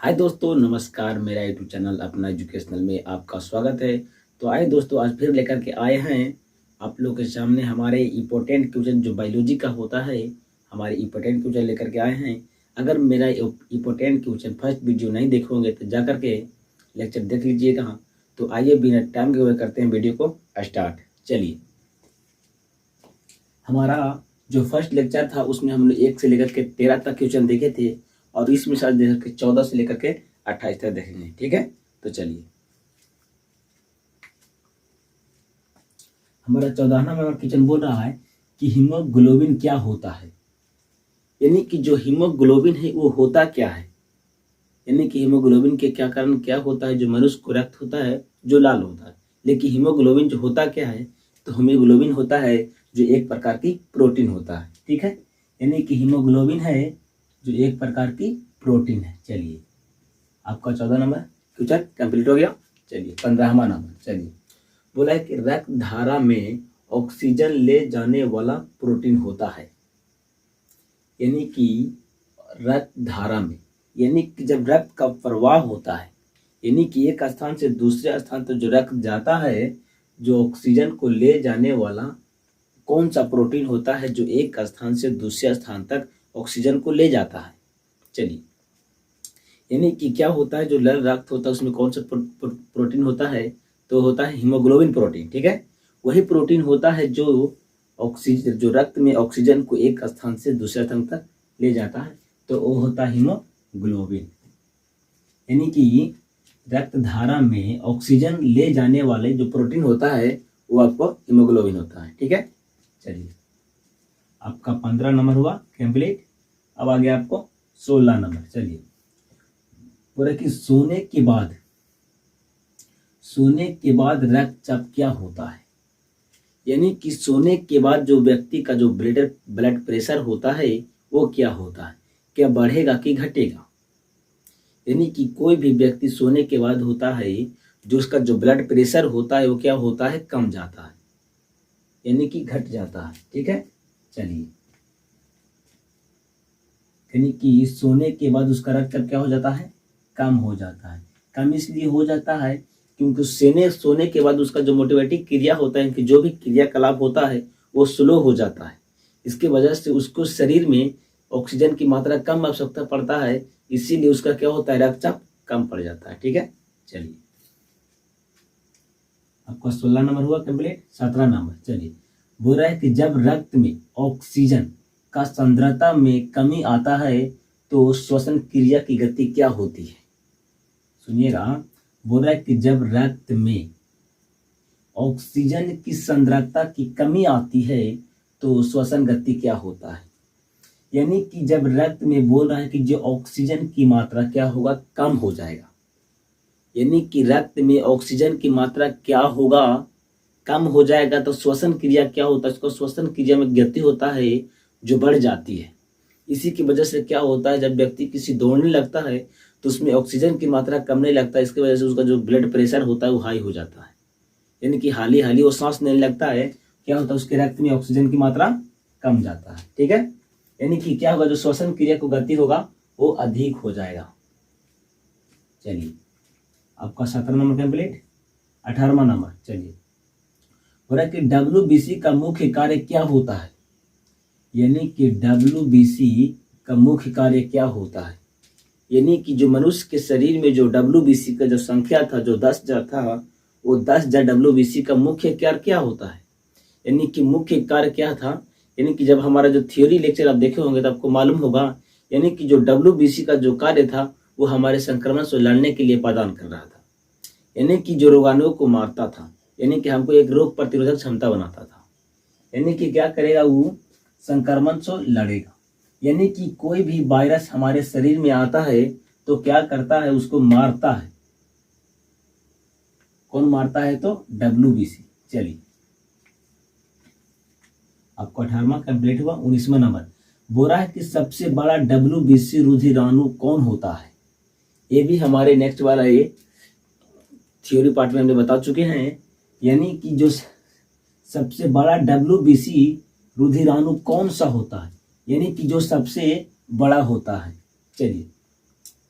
हाय दोस्तों, नमस्कार। मेरा यूट्यूब चैनल अपना एजुकेशनल में आपका स्वागत है। तो आए दोस्तों, आज फिर लेकर के आए हैं आप लोग के सामने हमारे इम्पोर्टेंट क्वेश्चन जो बायोलॉजी का होता है। हमारे इम्पोर्टेंट क्वेश्चन लेकर के आए हैं। अगर मेरा इम्पोर्टेंट क्वेश्चन फर्स्ट वीडियो नहीं देखोगे तो जा करके लेक्चर देख लीजिएगा। तो आइए बिना टाइम के करते हैं वीडियो को स्टार्ट। चलिए, हमारा जो फर्स्ट लेक्चर था उसमें हम लोग 1 से लेकर के 13 तक क्वेश्चन देखे थे और इसमें शायद देख के 14 से लेकर के 28 तक देखेंगे। ठीक है, तो चलिए, हमारा 14वां नंबर क्वेश्चन बोल रहा है कि हीमोग्लोबिन क्या होता है। यानी कि जो हीमोग्लोबिन है वो होता क्या है। यानी कि हीमोग्लोबिन के क्या कारण क्या होता है। जो मनुष्य को रक्त होता है जो लाल होता है, लेकिन हीमोग्लोबिन जो होता क्या है, तो हीमोग्लोबिन होता है जो एक प्रकार की प्रोटीन होता है। ठीक है, यानी कि हीमोग्लोबिन है जो एक प्रकार की प्रोटीन है। चलिए, आपका 14 नंबर क्वेश्चन कंप्लीट हो गया। चलिए, 15वां नंबर। चलिए, बोला है कि रक्त धारा में ऑक्सीजन ले जाने वाला प्रोटीन होता है। यानी कि रक्त धारा में, यानी कि जब रक्त का प्रवाह होता है, यानी कि एक स्थान से दूसरे स्थान तक जो रक्त जाता है, जो ऑक्सीजन को ले जाने वाला कौन सा प्रोटीन होता है जो एक स्थान से दूसरे स्थान तक ऑक्सीजन को ले जाता है। चलिए, यानी कि क्या होता है, जो लाल रक्त होता है उसमें कौन सा प्रोटीन होता है, तो होता है हीमोग्लोबिन प्रोटीन। ठीक है, वही प्रोटीन होता है जो ऑक्सीजन, जो रक्त में ऑक्सीजन को एक स्थान से दूसरे स्थान तक ले जाता है, तो वो होता है हीमोग्लोबिन। यानी कि रक्त धारा में ऑक्सीजन ले जाने वाले जो प्रोटीन होता है वो आपको हीमोग्लोबिन होता है। ठीक है, चलिए, आपका 15 नंबर हुआ कंप्लीट। अब आ गया आपको 16 नंबर। चलिए, बोला कि सोने के बाद रक्तचाप क्या होता है। यानी कि सोने के बाद जो व्यक्ति का जो ब्लड प्रेशर होता है वो क्या होता है, क्या बढ़ेगा कि घटेगा। यानी कि कोई भी व्यक्ति सोने के बाद होता है जो उसका जो ब्लड प्रेशर होता है वो क्या होता है, कम जाता है, यानी कि घट जाता है। ठीक है, चलिए, यानी कि सोने के बाद उसका रक्तचाप क्या हो जाता है, कम हो जाता है। कम इसलिए हो जाता है क्योंकि सोने के बाद उसका जो मोटिवेटिक क्रिया होता है कि जो भी क्रियाकलाप होता है वो स्लो हो जाता है। इसकी वजह से उसको शरीर में ऑक्सीजन की मात्रा कम आवश्यकता पड़ता है, इसीलिए उसका क्या होता है, रक्तचाप कम पड़ जाता है। ठीक है, चलिए, आपका 16 नंबर हुआ कंप्लीट। 17 नंबर। चलिए, बोल रहा है कि जब रक्त में ऑक्सीजन का सांद्रता में कमी आता है तो श्वसन क्रिया की गति क्या होती है। सुनिएगा, बोल रहा है कि जब रक्त में ऑक्सीजन की सांद्रता की कमी आती है तो श्वसन गति क्या होता है। यानी कि जब रक्त में बोल रहा है कि जो ऑक्सीजन की मात्रा क्या होगा, कम हो जाएगा। यानी कि रक्त में ऑक्सीजन की मात्रा क्या होगा, कम हो जाएगा, तो श्वसन क्रिया क्या होता है, इसको श्वसन क्रिया में गति होता है जो बढ़ जाती है। इसी की वजह से क्या होता है, जब व्यक्ति किसी दौड़ने लगता है तो उसमें ऑक्सीजन की मात्रा कम नहीं लगता, इसकी वजह से उसका जो ब्लड प्रेशर होता है वो हाई हो जाता है। यानी कि हाली हाली वो सांस लेने लगता है, क्या होता है, उसके रक्त में ऑक्सीजन की मात्रा कम जाता है। ठीक है, यानी कि क्या होगा, जो श्वसन क्रिया को गति होगा वो अधिक हो जाएगा। चलिए, आपका 17 नंबर कंप्लीट। 18वां नंबर। चलिए, हो रहा है कि WBC का मुख्य कार्य क्या होता है। यानी कि WBC का मुख्य कार्य क्या होता है। यानी कि जो मनुष्य के शरीर में जो WBC का जो संख्या था, जो 10,000 था, वो 10,000 WBC का मुख्य कार्य क्या होता है। यानी कि मुख्य कार्य क्या था, यानी कि जब हमारा जो थ्योरी लेक्चर आप देखे होंगे तो आपको मालूम होगा, यानी कि जो WBC का जो कार्य था वो हमारे संक्रमण से लड़ने के लिए प्रदान कर रहा था। यानी कि जो रोगाणुओं को मारता था, यानी कि हमको एक रोग प्रतिरोधक क्षमता बनाता था। यानी कि क्या करेगा, वो संक्रमण से लड़ेगा। यानी कि कोई भी वायरस हमारे शरीर में आता है तो क्या करता है, उसको मारता है। कौन मारता है, तो WBC। चलिए, आपको 18वां कंप्लीट हुआ। 19वां नंबर। बोल रहा है कि सबसे बड़ा WBC रुधिराणु कौन होता है। ये भी हमारे नेक्स्ट वाला ये थ्योरी पार्ट में हमने बता चुके हैं। यानी कि जो सबसे बड़ा WBC रुधिराणु कौन सा होता है, यानी कि जो सबसे बड़ा होता है। चलिए,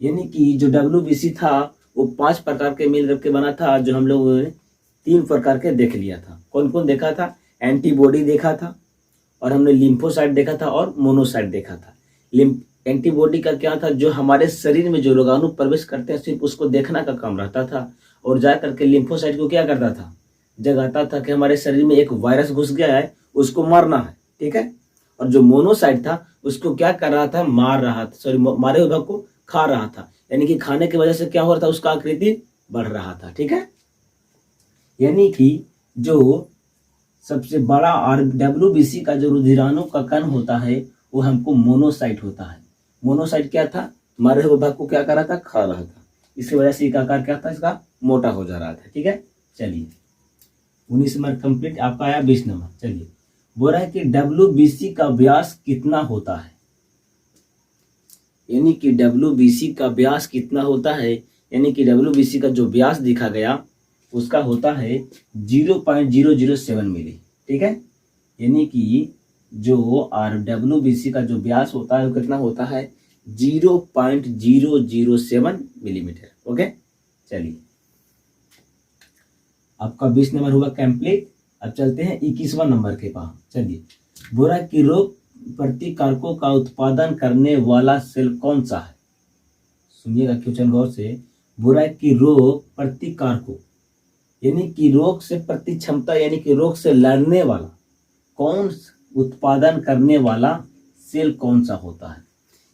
यानी कि जो WBC था वो 5 प्रकार के मिल करके बना था, जो हम लोग 3 प्रकार के देख लिया था। कौन कौन देखा था? एंटीबॉडी देखा था, और हमने लिम्फोसाइट देखा था, और मोनोसाइट देखा था। एंटीबॉडी का क्या था? जो हमारे शरीर में जो रोगाणु प्रवेश करते हैं सिर्फ उसको देखना का काम रहता था, और जा करके लिम्फोसाइट को क्या करता था? जगाता था कि हमारे शरीर में एक वायरस घुस गया है, उसको मारना है, ठीक है। और जो मोनोसाइट था उसको क्या कर रहा था? मार रहा था, सॉरी, मारे हुए भाग को खा रहा था, यानी कि खाने की वजह से क्या हो रहा था? उसका आकृति बढ़ रहा था, ठीक है। यानी कि जो सबसे बड़ा WBC का जो रुधिराणु का कण होता है वो हमको मोनोसाइट होता है। मोनोसाइट क्या था? मरे हुए भाग को क्या कर रहा था? खा रहा था। इसकी वजह से इसका आकार क्या था? इसका मोटा हो जा रहा था, ठीक है। चलिए 19 नंबर कंप्लीट, आपका आया 20 नंबर। चलिए बोल रहा है कि WBC का व्यास कितना होता है, यानी कि WBC का व्यास कितना होता है, यानी कि WBC का जो व्यास दिखा गया उसका होता है 0.007 मिली, ठीक है। यानी कि जो WBC का जो व्यास होता है वो कितना होता है? 0.007 मिलीमीटर, ओके। चलिए आपका 20 नंबर हुआ कंप्लीट। अब चलते हैं 21वां नंबर के पास। चलिए बोला कि रोग प्रतिकारकों का उत्पादन करने वाला सेल कौन सा है? सुनिएगा क्वेश्चन गौर से। बोला कि रोग प्रतिकारकों यानी कि रोग से प्रति क्षमता, यानी कि रोग से लड़ने वाला कौन उत्पादन करने वाला सेल कौन सा होता है?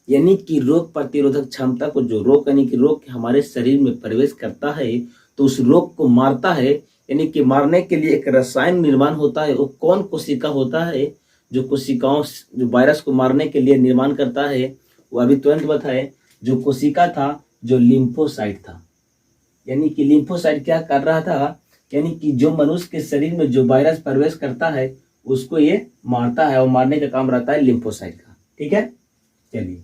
यानी कि रोग प्रतिरोधक क्षमता को, जो रोग यानी कि रोग हमारे शरीर में प्रवेश करता है तो उस रोग को मारता है, यानी कि मारने के लिए एक रसायन निर्माण होता है। वो कौन कोशिका होता है जो कोशिकाओं, जो वायरस को मारने के लिए निर्माण करता है? वो अभी तुरंत बताए, जो कोशिका था, जो लिम्फोसाइट था। यानी कि लिम्फोसाइट क्या कर रहा था? यानी कि जो मनुष्य के शरीर में जो वायरस प्रवेश करता है उसको ये मारता है, और मारने का काम रहता है लिम्फोसाइट का, ठीक है। चलिए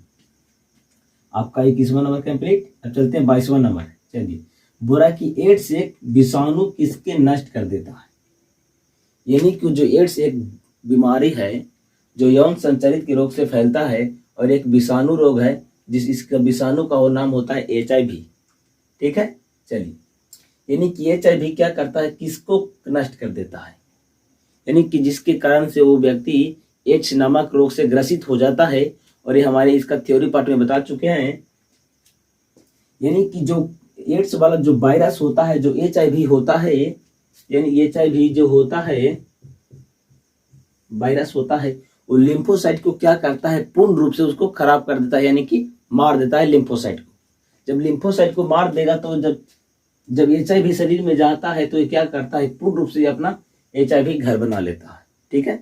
आपका 21वां नंबर कंप्लीट। अब चलते हैं 22वां नंबर। चलिए बोला कि एड्स एक विषाणु किसके नष्ट कर देता है? यानी कि जो एड्स एक बीमारी है जो यौन संचारित के रोग से फैलता है, और एक विषाणु रोग है जिस इसका विषाणु का वो नाम होता है HIV, ठीक है। चलिए यानी कि HIV क्या करता है? किसको नष्ट कर देता है? यानी कि जिसके कारण से वो व्यक्ति एड्स नामक रोग से ग्रसित हो जाता है, और ये हमारे इसका थ्योरी पार्ट में बता चुके हैं। यानी कि जो एड्स वाला जो वायरस होता है, जो HIV होता है, यानी HIV जो होता है वायरस होता है, वो लिम्फोसाइट को क्या करता है? पूर्ण रूप से उसको खराब कर देता है, यानी कि मार देता है लिम्फोसाइट को। जब लिम्फोसाइट को मार देगा तो जब HIV शरीर में जाता है तो ये क्या करता है? पूर्ण रूप से अपना HIV घर बना लेता है, ठीक है।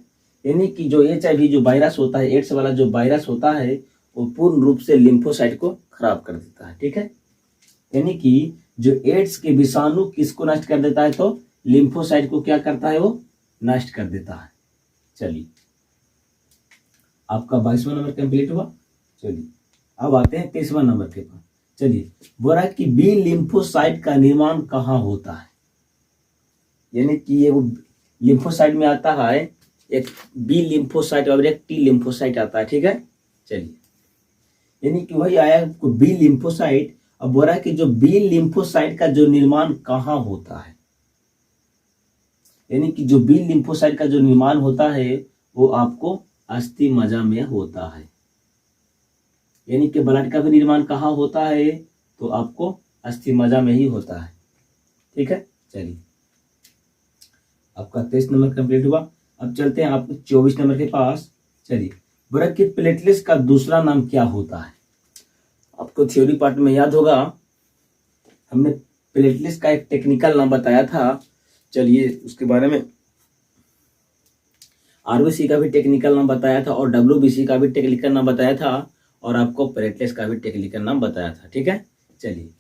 यानी कि जो HIV जो वायरस होता है, एड्स वाला जो वायरस होता है, वो पूर्ण रूप से लिम्फोसाइट को खराब कर देता है, ठीक है। यानी कि जो एड्स के विषाणु किसको नष्ट कर देता है? तो लिम्फोसाइट को क्या करता है? वो नष्ट कर देता है। चलिए आपका 22वां नंबर कंप्लीट हुआ। चलिए अब आते हैं 23वां नंबर के पास। चलिए बोला कि बी लिम्फोसाइट का निर्माण कहाँ होता है? यानी कि ये वो लिम्फोसाइट में आता है, एक बी लिम्फोसाइट और एक टी लिम्फोसाइट आता है, ठीक है। चलिए यानी कि वही आया बी लिम्फोसाइट। अब बोला कि जो बी लिम्फोसाइट का जो निर्माण कहाँ होता है? यानी कि जो बी लिम्फोसाइट का जो निर्माण होता है वो आपको अस्थि मज्जा में होता है। यानी कि ब्लड का भी निर्माण कहाँ होता है? तो आपको अस्थि मज्जा में ही होता है, ठीक है। चलिए आपका 23 नंबर कंप्लीट हुआ। अब चलते हैं आपको 24 नंबर के पास। चलिए बोला कि प्लेटलेट्स का दूसरा नाम क्या होता है? आपको थ्योरी पार्ट में याद होगा, हमने प्लेटलेट्स का एक टेक्निकल नाम बताया था। चलिए उसके बारे में RBC का भी टेक्निकल नाम बताया था, और WBC का भी टेक्निकल नाम बताया था, और आपको प्लेटलेट्स का भी टेक्निकल नाम बताया था, ठीक है। चलिए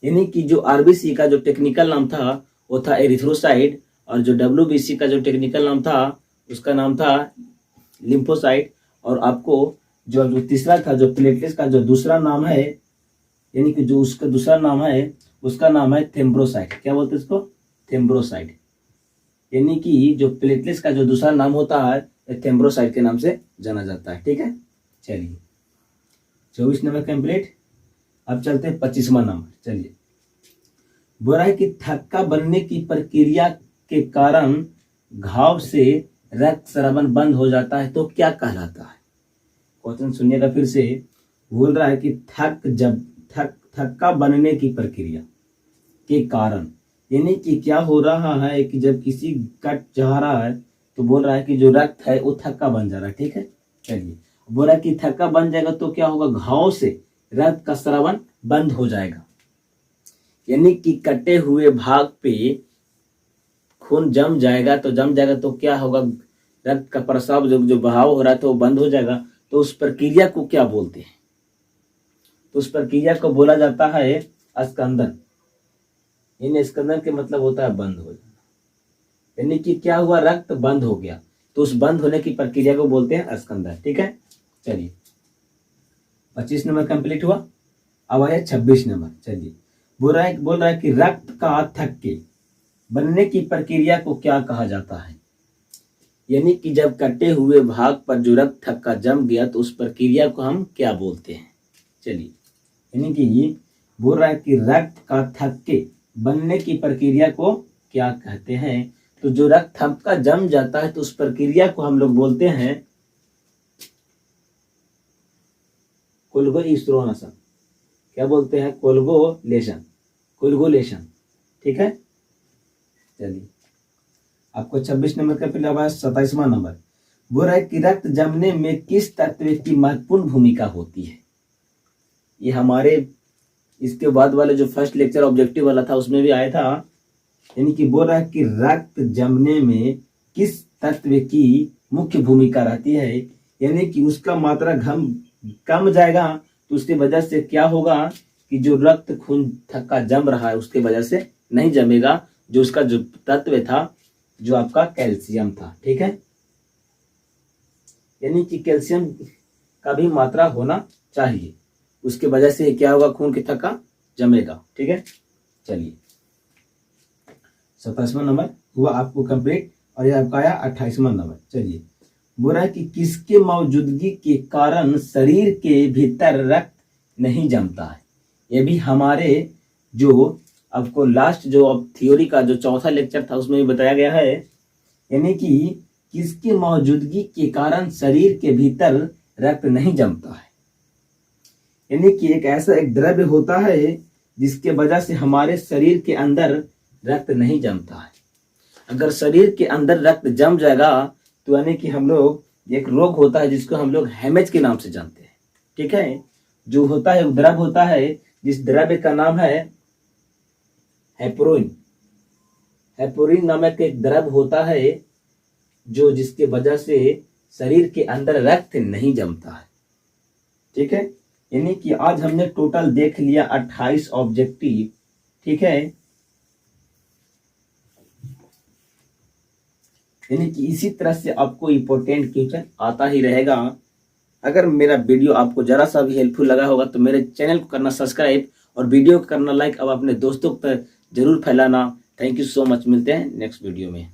यानी कि जो RBC का जो टेक्निकल नाम था वो था एरिथ्रोसाइट, और जो WBC का जो टेक्निकल नाम था उसका नाम था लिम्फोसाइट, और आपको जो तीसरा था जो प्लेटलेट्स का जो दूसरा नाम है, यानी कि जो उसका दूसरा नाम है उसका नाम है थ्रोम्बोसाइट। क्या बोलते हैं इसको? थ्रोम्बोसाइट। यानी कि जो प्लेटलेट्स का जो दूसरा नाम होता है थ्रोम्बोसाइट के नाम से जाना जाता है, ठीक है। चलिए 24 नंबर कंप्लीट। अब चलते हैं 25वां नंबर। चलिए, बोल रहा है कि थक्का बनने की प्रक्रिया के कारण घाव से रक्त स्रावन बंद हो जाता है तो क्या कहलाता है? क्वेश्चन सुनिएगा फिर से। बोल रहा है कि थक्का बनने की प्रक्रिया के कारण, यानी कि क्या हो रहा है कि जब किसी कट जा रहा है तो बोल रहा है कि जो रक्त है वो थक्का बन जा रहा है। ठीक है, चलिए, बोल रहा है कि थक्का बन जाएगा तो क्या होगा, घाव से रक्त का स्रावन बंद हो जाएगा। यानी कि कटे हुए भाग पे खून जम जाएगा तो क्या होगा, रक्त का प्रसाव जो बहाव हो रहा था वो बंद हो जाएगा। तो उस प्रक्रिया को क्या बोलते हैं? तो उस प्रक्रिया को बोला जाता है स्कंदन। इन स्कंदन के मतलब होता है बंद हो जाना, यानी कि क्या हुआ, रक्त बंद हो गया, तो उस बंद होने की प्रक्रिया को बोलते हैं स्कंदन। ठीक है, चलिए 25 नंबर कंप्लीट हुआ। अब आया 26 नंबर। चलिए, बोल रहा है कि रक्त का थक्के बनने की प्रक्रिया को क्या कहा जाता है? यानी कि जब कटे हुए भाग पर जो रक्त थक्का जम गया तो उस प्रक्रिया को हम क्या बोलते हैं? चलिए, यानी कि बोल रहा है कि रक्त का थक्के बनने की प्रक्रिया को क्या कहते हैं? तो जो रक्त थक्का जम जाता है तो उस प्रक्रिया को हम लोग बोलते हैं कोलगोलेशन। क्या बोलते हैं? कोलगोलेशन। ठीक है, चलिए आपको 26 नंबर का फिर आवाज 27वां नंबर। बोल रहा है कि रक्त जमने में किस तत्व की महत्वपूर्ण भूमिका होती है? ये हमारे इसके बाद वाले जो फर्स्ट लेक्चर ऑब्जेक्टिव वाला था उसमें भी आया था। यानी कि बोल रहा है कि रक्त जमने में किस तत्व की मुख्य भूमिका रहती है, यानी कि उसका मात्रा कम जाएगा तो उसकी वजह से क्या होगा कि जो रक्त खून थक्का जम रहा है उसके वजह से नहीं जमेगा, जो उसका जो तत्व था जो आपका कैल्शियम था। ठीक है, यानी कि कैल्शियम का भी मात्रा होना चाहिए, उसके वजह से क्या होगा, खून की थक्का जमेगा। ठीक है, चलिए 27वां नंबर हुआ आपको कंप्लीट और ये आपका आया 28वां नंबर। चलिए, बोल रहा है कि किसके मौजूदगी के कारण शरीर के भीतर रक्त नहीं जमता है? ये भी हमारे जो आपको लास्ट जो थ्योरी का जो चौथा लेक्चर था उसमें भी बताया गया है। यानी कि किसकी मौजूदगी के कारण शरीर के भीतर रक्त नहीं जमता है? यानी कि एक ऐसा एक द्रव्य होता है जिसके वजह से हमारे शरीर के अंदर रक्त नहीं जमता है। अगर शरीर के अंदर रक्त जम जाएगा तो यानी कि हम लोग एक रोग होता है जिसको हम लोग हेमेज के नाम से जानते हैं। ठीक है, जो होता है द्रव्य होता है जिस द्रव्य का नाम है हेपरोइन। हेपरोइन नामक एक द्रव्य होता है जो जिसके वजह से शरीर के अंदर रक्त नहीं जमता है। ठीक है, यानी कि आज हमने टोटल देख लिया 28 ऑब्जेक्टिव। ठीक है, यानी कि इसी तरह से आपको इंपॉर्टेंट क्वेश्चन आता ही रहेगा। अगर मेरा वीडियो आपको जरा सा भी हेल्पफुल लगा होगा तो मेरे चैनल को करना सब्सक्राइब और वीडियो को करना लाइक, अब अपने दोस्तों पर जरूर फैलाना। थैंक यू सो मच, मिलते हैं नेक्स्ट वीडियो में।